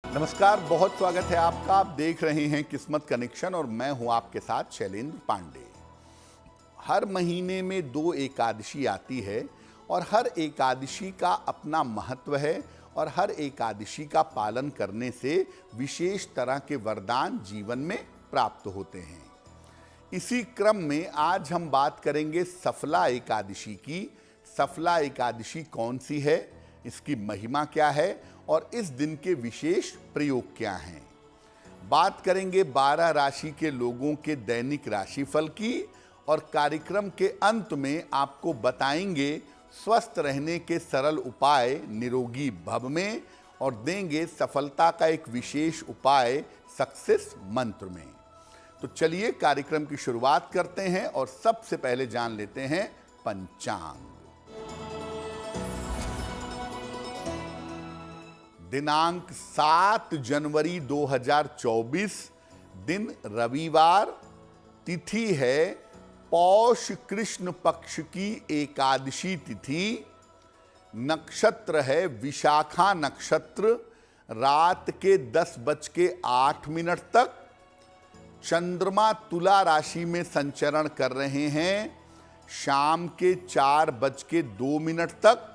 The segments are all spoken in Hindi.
नमस्कार, बहुत स्वागत है आपका। आप देख रहे हैं किस्मत कनेक्शन और मैं हूं आपके साथ शैलेंद्र पांडे। हर महीने में 2 एकादशी आती है और हर एकादशी का अपना महत्व है और हर एकादशी का पालन करने से विशेष तरह के वरदान जीवन में प्राप्त होते हैं। इसी क्रम में आज हम बात करेंगे सफला एकादशी की। सफला एकादशी कौन सी है, इसकी महिमा क्या है और इस दिन के विशेष प्रयोग क्या हैं। बात करेंगे 12 राशि के लोगों के दैनिक राशिफल की और कार्यक्रम के अंत में आपको बताएंगे स्वस्थ रहने के सरल उपाय निरोगी भव में और देंगे सफलता का एक विशेष उपाय सक्सेस मंत्र में। तो चलिए कार्यक्रम की शुरुआत करते हैं और सबसे पहले जान लेते हैं पंचांग। दिनांक 7 जनवरी 2024, दिन रविवार, तिथि है पौष कृष्ण पक्ष की एकादशी तिथि, नक्षत्र है विशाखा नक्षत्र, रात के 10:08 तक। चंद्रमा तुला राशि में संचरण कर रहे हैं शाम के 4:02 तक।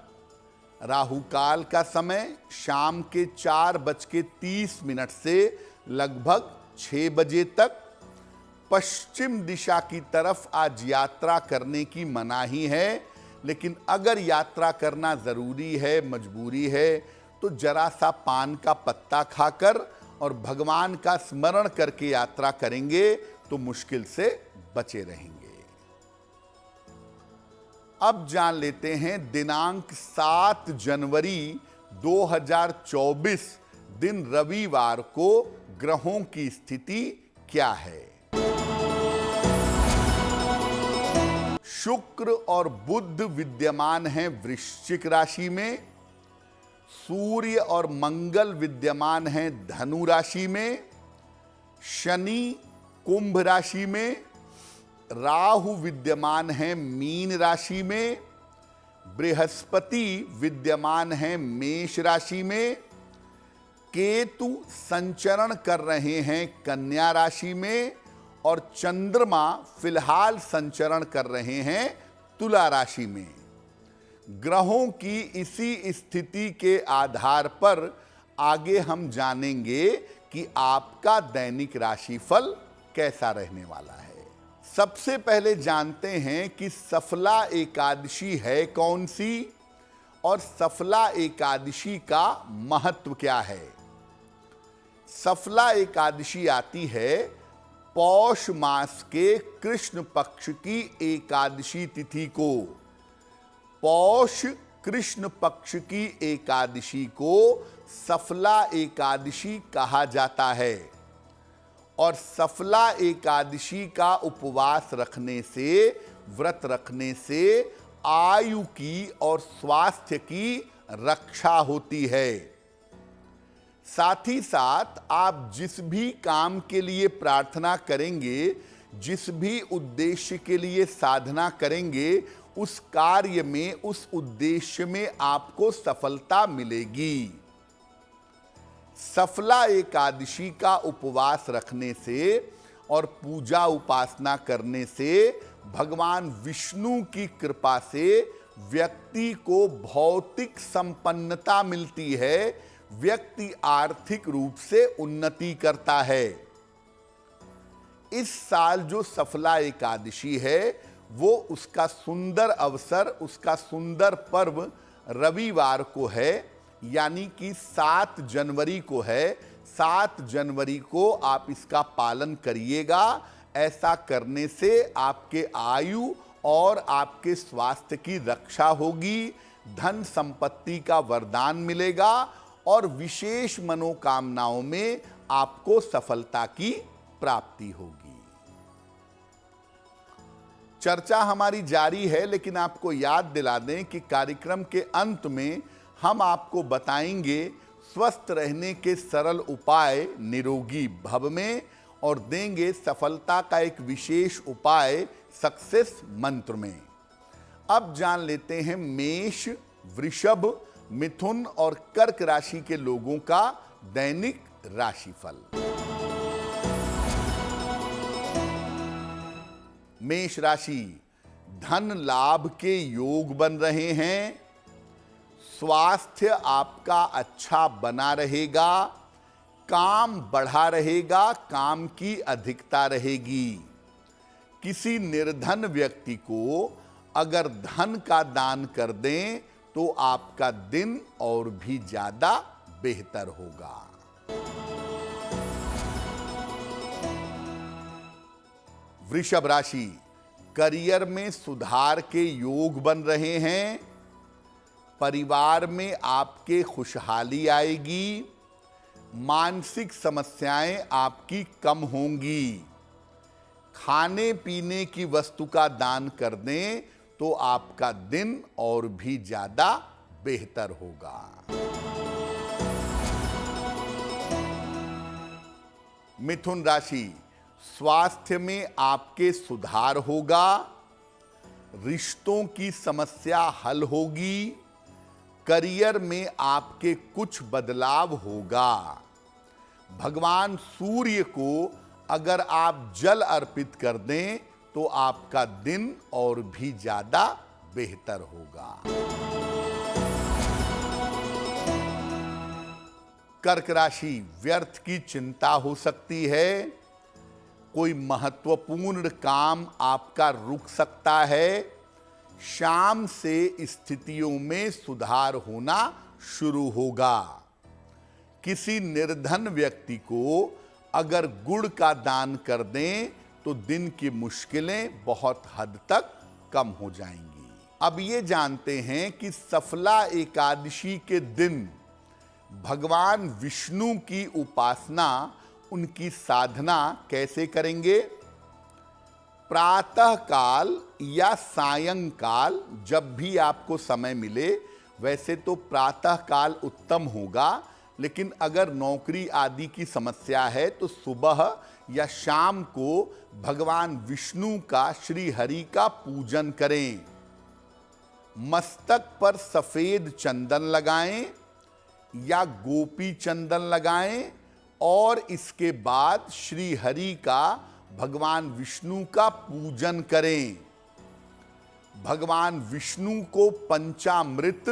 राहु काल का समय शाम के 4:30 से लगभग 6 बजे तक। पश्चिम दिशा की तरफ आज यात्रा करने की मनाही है, लेकिन अगर यात्रा करना जरूरी है, मजबूरी है, तो जरा सा पान का पत्ता खाकर और भगवान का स्मरण करके यात्रा करेंगे तो मुश्किल से बचे रहेंगे। अब जान लेते हैं दिनांक 7 जनवरी 2024, दिन रविवार को ग्रहों की स्थिति क्या है। शुक्र और बुध विद्यमान हैं वृश्चिक राशि में, सूर्य और मंगल विद्यमान हैं धनु राशि में, शनि कुंभ राशि में, राहु विद्यमान है मीन राशि में, बृहस्पति विद्यमान है मेष राशि में, केतु संचरण कर रहे हैं कन्या राशि में और चंद्रमा फिलहाल संचरण कर रहे हैं तुला राशि में। ग्रहों की इसी स्थिति के आधार पर आगे हम जानेंगे कि आपका दैनिक राशिफल कैसा रहने वाला है। सबसे पहले जानते हैं कि सफला एकादशी है कौन सी और सफला एकादशी का महत्व क्या है। सफला एकादशी आती है पौष मास के कृष्ण पक्ष की एकादशी तिथि को। पौष कृष्ण पक्ष की एकादशी को सफला एकादशी कहा जाता है और सफला एकादशी का उपवास रखने से, व्रत रखने से आयु की और स्वास्थ्य की रक्षा होती है। साथ ही साथ आप जिस भी काम के लिए प्रार्थना करेंगे, जिस भी उद्देश्य के लिए साधना करेंगे, उस कार्य में, उस उद्देश्य में आपको सफलता मिलेगी। सफला एकादशी का उपवास रखने से और पूजा उपासना करने से भगवान विष्णु की कृपा से व्यक्ति को भौतिक संपन्नता मिलती है, व्यक्ति आर्थिक रूप से उन्नति करता है। इस साल जो सफला एकादशी है वो उसका सुंदर अवसर, उसका सुंदर पर्व रविवार को है, यानी कि 7 जनवरी को है। 7 जनवरी को आप इसका पालन करिएगा। ऐसा करने से आपके आयु और आपके स्वास्थ्य की रक्षा होगी, धन संपत्ति का वरदान मिलेगा और विशेष मनोकामनाओं में आपको सफलता की प्राप्ति होगी। चर्चा हमारी जारी है, लेकिन आपको याद दिला दें कि कार्यक्रम के अंत में हम आपको बताएंगे स्वस्थ रहने के सरल उपाय निरोगी भव में और देंगे सफलता का एक विशेष उपाय सक्सेस मंत्र में। अब जान लेते हैं मेष, वृषभ, मिथुन और कर्क राशि के लोगों का दैनिक राशिफल। मेष राशि, धन लाभ के योग बन रहे हैं। स्वास्थ्य आपका अच्छा बना रहेगा। काम बढ़ा रहेगा, काम की अधिकता रहेगी। किसी निर्धन व्यक्ति को अगर धन का दान कर दें तो आपका दिन और भी ज्यादा बेहतर होगा। वृषभ राशि, करियर में सुधार के योग बन रहे हैं। परिवार में आपके खुशहाली आएगी। मानसिक समस्याएं आपकी कम होंगी। खाने पीने की वस्तु का दान कर दें तो आपका दिन और भी ज्यादा बेहतर होगा। मिथुन राशि, स्वास्थ्य में आपके सुधार होगा। रिश्तों की समस्या हल होगी। करियर में आपके कुछ बदलाव होगा। भगवान सूर्य को अगर आप जल अर्पित कर दें तो आपका दिन और भी ज्यादा बेहतर होगा। कर्क राशि, व्यर्थ की चिंता हो सकती है। कोई महत्वपूर्ण काम आपका रुक सकता है। शाम से स्थितियों में सुधार होना शुरू होगा। किसी निर्धन व्यक्ति को अगर गुड़ का दान कर दें तो दिन की मुश्किलें बहुत हद तक कम हो जाएंगी। अब ये जानते हैं कि सफला एकादशी के दिन भगवान विष्णु की उपासना, उनकी साधना कैसे करेंगे। प्रातः काल या सायंकाल जब भी आपको समय मिले, वैसे तो प्रातः काल उत्तम होगा, लेकिन अगर नौकरी आदि की समस्या है तो सुबह या शाम को भगवान विष्णु का, श्री हरि का पूजन करें। मस्तक पर सफेद चंदन लगाएं या गोपी चंदन लगाएं और इसके बाद श्री हरि का, भगवान विष्णु का पूजन करें। भगवान विष्णु को पंचामृत,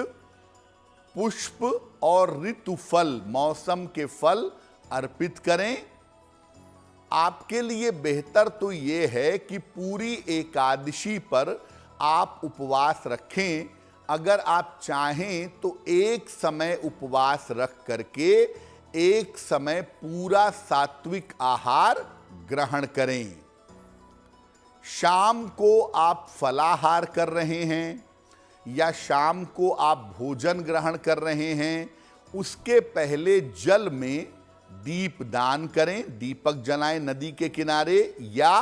पुष्प और ऋतुफल, मौसम के फल अर्पित करें। आपके लिए बेहतर तो यह है कि पूरी एकादशी पर आप उपवास रखें। अगर आप चाहें तो एक समय उपवास रख करके एक समय पूरा सात्विक आहार ग्रहण करें। शाम को आप फलाहार कर रहे हैं या शाम को आप भोजन ग्रहण कर रहे हैं, उसके पहले जल में दीप दान करें। दीपक जलाएं नदी के किनारे या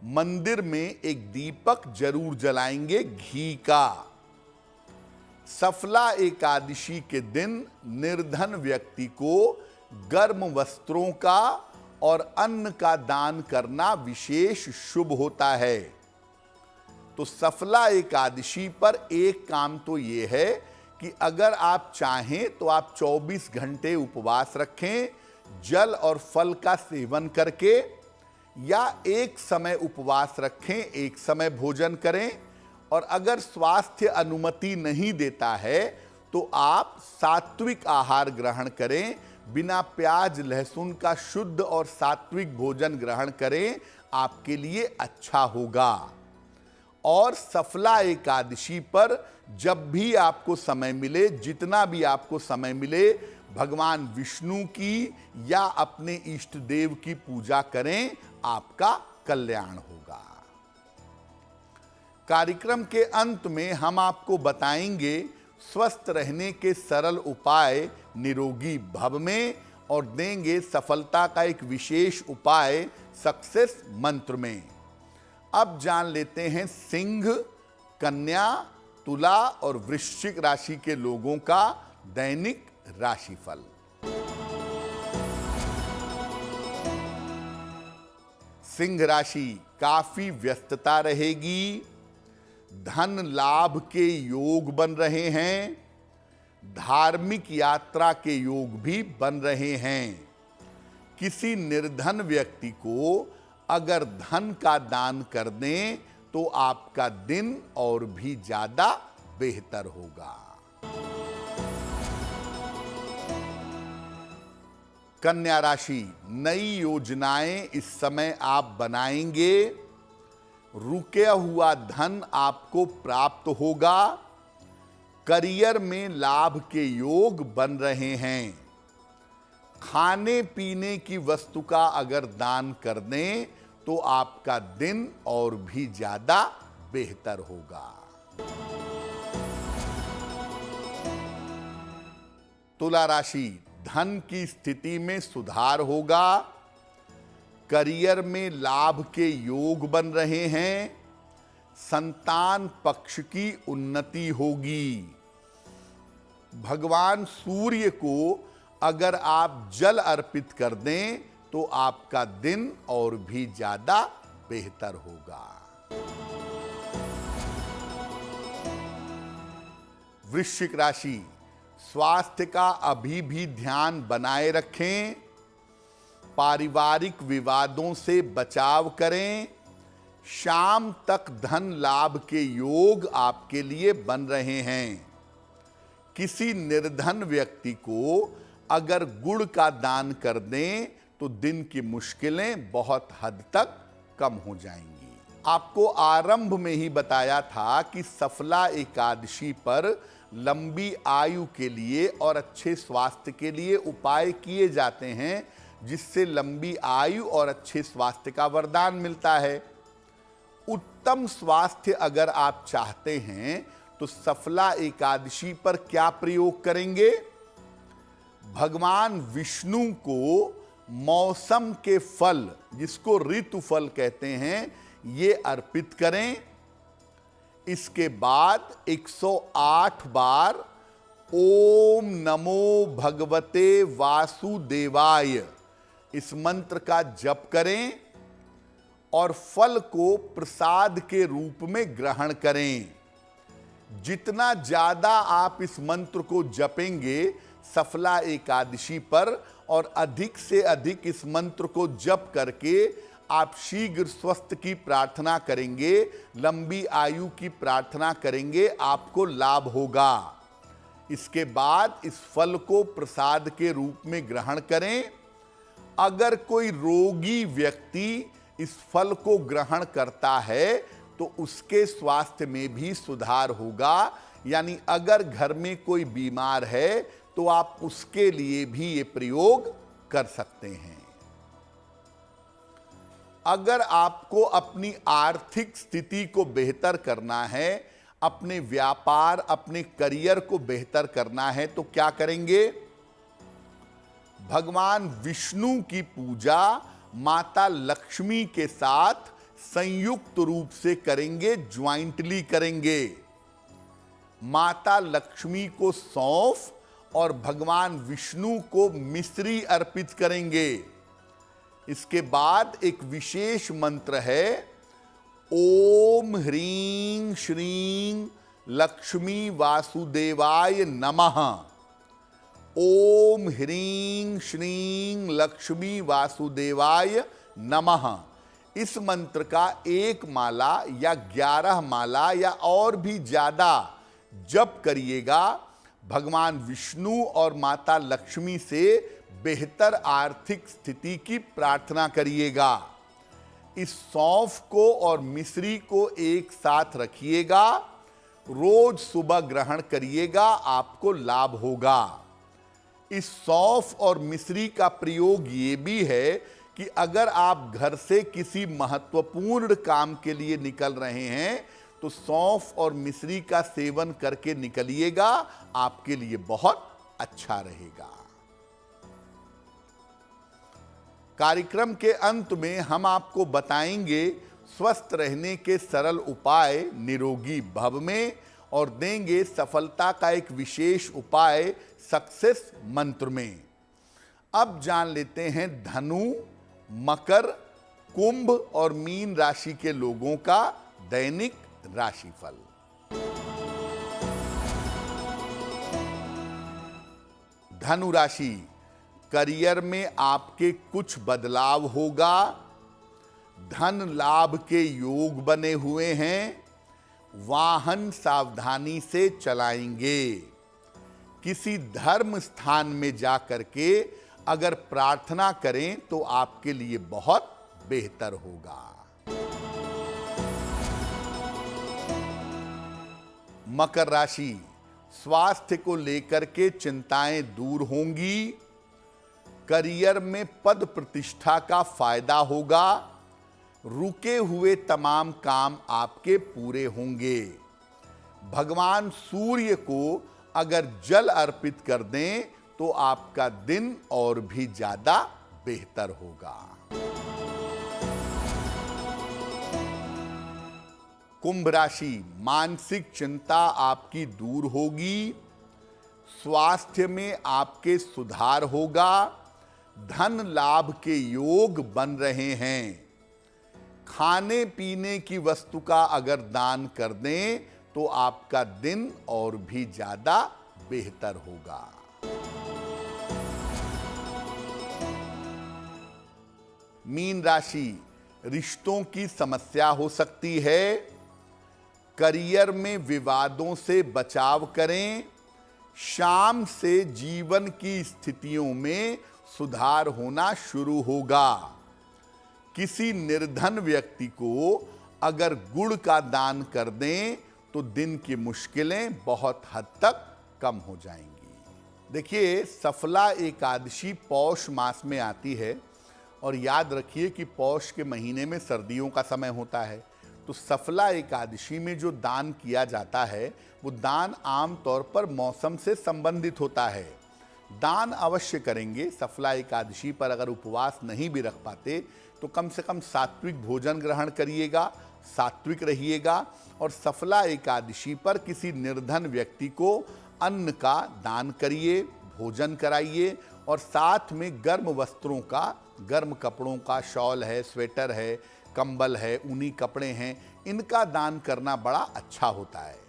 मंदिर में एक दीपक जरूर जलाएंगे घी का। सफला एकादशी के दिन निर्धन व्यक्ति को गर्म वस्त्रों का और अन्न का दान करना विशेष शुभ होता है। तो सफला एकादशी पर एक काम तो ये है कि अगर आप चाहें तो आप 24 घंटे उपवास रखें, जल और फल का सेवन करके, या एक समय उपवास रखें, एक समय भोजन करें। और अगर स्वास्थ्य अनुमति नहीं देता है तो आप सात्विक आहार ग्रहण करें, बिना प्याज लहसुन का शुद्ध और सात्विक भोजन ग्रहण करें, आपके लिए अच्छा होगा। और सफला एकादशी पर जब भी आपको समय मिले, जितना भी आपको समय मिले, भगवान विष्णु की या अपने इष्ट देव की पूजा करें, आपका कल्याण होगा। कार्यक्रम के अंत में हम आपको बताएंगे स्वस्थ रहने के सरल उपाय निरोगी भव में, और देंगे सफलता का एक विशेष उपाय सक्सेस मंत्र में। अब जान लेते हैं सिंह, कन्या, तुला और वृश्चिक राशि के लोगों का दैनिक राशिफल। सिंह राशि, काफी व्यस्तता रहेगी। धन लाभ के योग बन रहे हैं। धार्मिक यात्रा के योग भी बन रहे हैं। किसी निर्धन व्यक्ति को अगर धन का दान कर दें तो आपका दिन और भी ज्यादा बेहतर होगा। कन्या राशि, नई योजनाएं इस समय आप बनाएंगे। रुके हुआ धन आपको प्राप्त होगा। करियर में लाभ के योग बन रहे हैं। खाने पीने की वस्तु का अगर दान कर दें तो आपका दिन और भी ज्यादा बेहतर होगा। तुला राशि, धन की स्थिति में सुधार होगा। करियर में लाभ के योग बन रहे हैं। संतान पक्ष की उन्नति होगी। भगवान सूर्य को अगर आप जल अर्पित कर दें तो आपका दिन और भी ज्यादा बेहतर होगा। वृश्चिक राशि, स्वास्थ्य का अभी भी ध्यान बनाए रखें। पारिवारिक विवादों से बचाव करें। शाम तक धन लाभ के योग आपके लिए बन रहे हैं। किसी निर्धन व्यक्ति को अगर गुड़ का दान कर दें तो दिन की मुश्किलें बहुत हद तक कम हो जाएंगी। आपको आरंभ में ही बताया था कि सफला एकादशी पर लंबी आयु के लिए और अच्छे स्वास्थ्य के लिए उपाय किए जाते हैं, जिससे लंबी आयु और अच्छे स्वास्थ्य का वरदान मिलता है। उत्तम स्वास्थ्य अगर आप चाहते हैं तो सफला एकादशी पर क्या प्रयोग करेंगे? भगवान विष्णु को मौसम के फल, जिसको ऋतु फल कहते हैं, ये अर्पित करें। इसके बाद 108 बार ओम नमो भगवते वासुदेवाय इस मंत्र का जप करें और फल को प्रसाद के रूप में ग्रहण करें। जितना ज्यादा आप इस मंत्र को जपेंगे सफला एकादशी पर और अधिक से अधिक इस मंत्र को जप करके आप शीघ्र स्वस्थ की प्रार्थना करेंगे, लंबी आयु की प्रार्थना करेंगे, आपको लाभ होगा। इसके बाद इस फल को प्रसाद के रूप में ग्रहण करें। अगर कोई रोगी व्यक्ति इस फल को ग्रहण करता है तो उसके स्वास्थ्य में भी सुधार होगा। यानी अगर घर में कोई बीमार है तो आप उसके लिए भी ये प्रयोग कर सकते हैं। अगर आपको अपनी आर्थिक स्थिति को बेहतर करना है, अपने व्यापार, अपने करियर को बेहतर करना है तो क्या करेंगे? भगवान विष्णु की पूजा माता लक्ष्मी के साथ संयुक्त रूप से करेंगे, ज्वाइंटली करेंगे। माता लक्ष्मी को सौंफ और भगवान विष्णु को मिश्री अर्पित करेंगे। इसके बाद एक विशेष मंत्र है, ओम ह्रीं श्रीं लक्ष्मी वासुदेवाय नमः। ओम ह्रीं श्रीं लक्ष्मी वासुदेवाय नमः। इस मंत्र का 1 माला या 11 माला या और भी ज्यादा जप करिएगा। भगवान विष्णु और माता लक्ष्मी से बेहतर आर्थिक स्थिति की प्रार्थना करिएगा। इस सौंफ को और मिश्री को एक साथ रखिएगा, रोज सुबह ग्रहण करिएगा, आपको लाभ होगा। इस सौंफ और मिश्री का प्रयोग ये भी है कि अगर आप घर से किसी महत्वपूर्ण काम के लिए निकल रहे हैं तो सौंफ और मिश्री का सेवन करके निकलिएगा, आपके लिए बहुत अच्छा रहेगा। कार्यक्रम के अंत में हम आपको बताएंगे स्वस्थ रहने के सरल उपाय निरोगी भव में और देंगे सफलता का एक विशेष उपाय सक्सेस मंत्र में। अब जान लेते हैं धनु, मकर, कुंभ और मीन राशि के लोगों का दैनिक राशिफल। धनु राशि, करियर में आपके कुछ बदलाव होगा। धन लाभ के योग बने हुए हैं। वाहन सावधानी से चलाएंगे। किसी धर्म स्थान में जाकर के अगर प्रार्थना करें तो आपके लिए बहुत बेहतर होगा। मकर राशि, स्वास्थ्य को लेकर के चिंताएं दूर होंगी। करियर में पद प्रतिष्ठा का फायदा होगा। रुके हुए तमाम काम आपके पूरे होंगे। भगवान सूर्य को अगर जल अर्पित कर दें तो आपका दिन और भी ज्यादा बेहतर होगा। कुंभ राशि, मानसिक चिंता आपकी दूर होगी। स्वास्थ्य में आपके सुधार होगा। धन लाभ के योग बन रहे हैं। खाने पीने की वस्तु का अगर दान कर दें तो आपका दिन और भी ज्यादा बेहतर होगा। मीन राशि, रिश्तों की समस्या हो सकती है। करियर में विवादों से बचाव करें। शाम से जीवन की स्थितियों में सुधार होना शुरू होगा। किसी निर्धन व्यक्ति को अगर गुड़ का दान कर दें तो दिन की मुश्किलें बहुत हद तक कम हो जाएंगी। देखिए, सफला एकादशी पौष मास में आती है और याद रखिए कि पौष के महीने में सर्दियों का समय होता है। तो सफला एकादशी में जो दान किया जाता है वो दान आमतौर पर मौसम से संबंधित होता है। दान अवश्य करेंगे। सफला एकादशी पर अगर उपवास नहीं भी रख पाते तो कम से कम सात्विक भोजन ग्रहण करिएगा, सात्विक रहिएगा और सफला एकादशी पर किसी निर्धन व्यक्ति को अन्न का दान करिए, भोजन कराइए और साथ में गर्म वस्त्रों का, गर्म कपड़ों का, शॉल है, स्वेटर है, कंबल है, ऊनी कपड़े हैं, इनका दान करना बड़ा अच्छा होता है।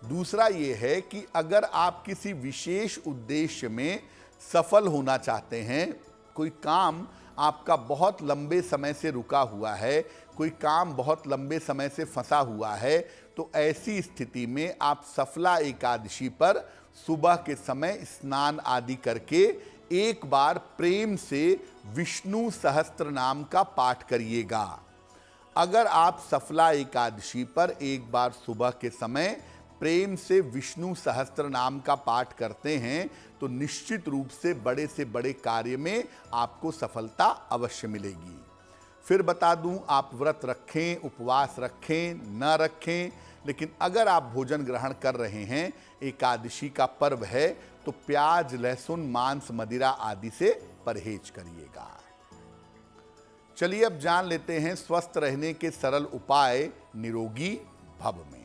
दूसरा ये है कि अगर आप किसी विशेष उद्देश्य में सफल होना चाहते हैं, कोई काम आपका बहुत लंबे समय से रुका हुआ है, कोई काम बहुत लंबे समय से फंसा हुआ है, तो ऐसी स्थिति में आप सफला एकादशी पर सुबह के समय स्नान आदि करके एक बार प्रेम से विष्णु सहस्त्र नाम का पाठ करिएगा। अगर आप सफला एकादशी पर एक बार सुबह के समय प्रेम से विष्णु सहस्त्र नाम का पाठ करते हैं तो निश्चित रूप से बड़े कार्य में आपको सफलता अवश्य मिलेगी। फिर बता दूं, आप व्रत रखें, उपवास रखें, न रखें, लेकिन अगर आप भोजन ग्रहण कर रहे हैं, एकादशी का पर्व है, तो प्याज, लहसुन, मांस, मदिरा आदि से परहेज करिएगा। चलिए अब जान लेते हैं स्वस्थ रहने के सरल उपाय निरोगी भव में।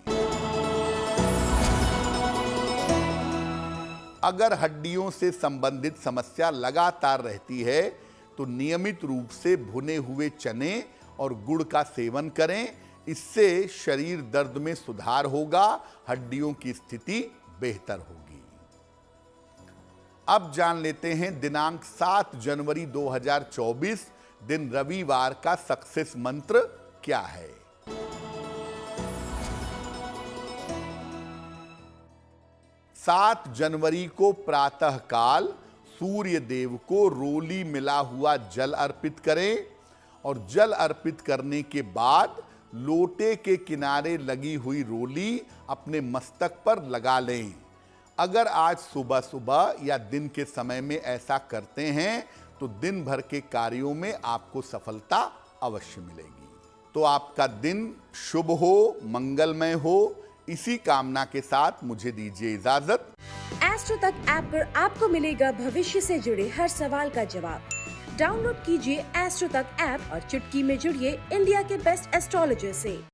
अगर हड्डियों से संबंधित समस्या लगातार रहती है तो नियमित रूप से भुने हुए चने और गुड़ का सेवन करें। इससे शरीर दर्द में सुधार होगा, हड्डियों की स्थिति बेहतर होगी। अब जान लेते हैं दिनांक 7 जनवरी 2024 दिन रविवार का सक्सेस मंत्र क्या है। 7 जनवरी को प्रातः काल सूर्य देव को रोली मिला हुआ जल अर्पित करें और जल अर्पित करने के बाद लोटे के किनारे लगी हुई रोली अपने मस्तक पर लगा लें। अगर आज सुबह सुबह या दिन के समय में ऐसा करते हैं तो दिन भर के कार्यों में आपको सफलता अवश्य मिलेगी। तो आपका दिन शुभ हो, मंगलमय हो, इसी कामना के साथ मुझे दीजिए इजाजत। एस्ट्रो तक ऐप पर आपको मिलेगा भविष्य से जुड़े हर सवाल का जवाब। डाउनलोड कीजिए एस्ट्रो तक ऐप और चुटकी में जुड़िए इंडिया के बेस्ट एस्ट्रोलॉजर से।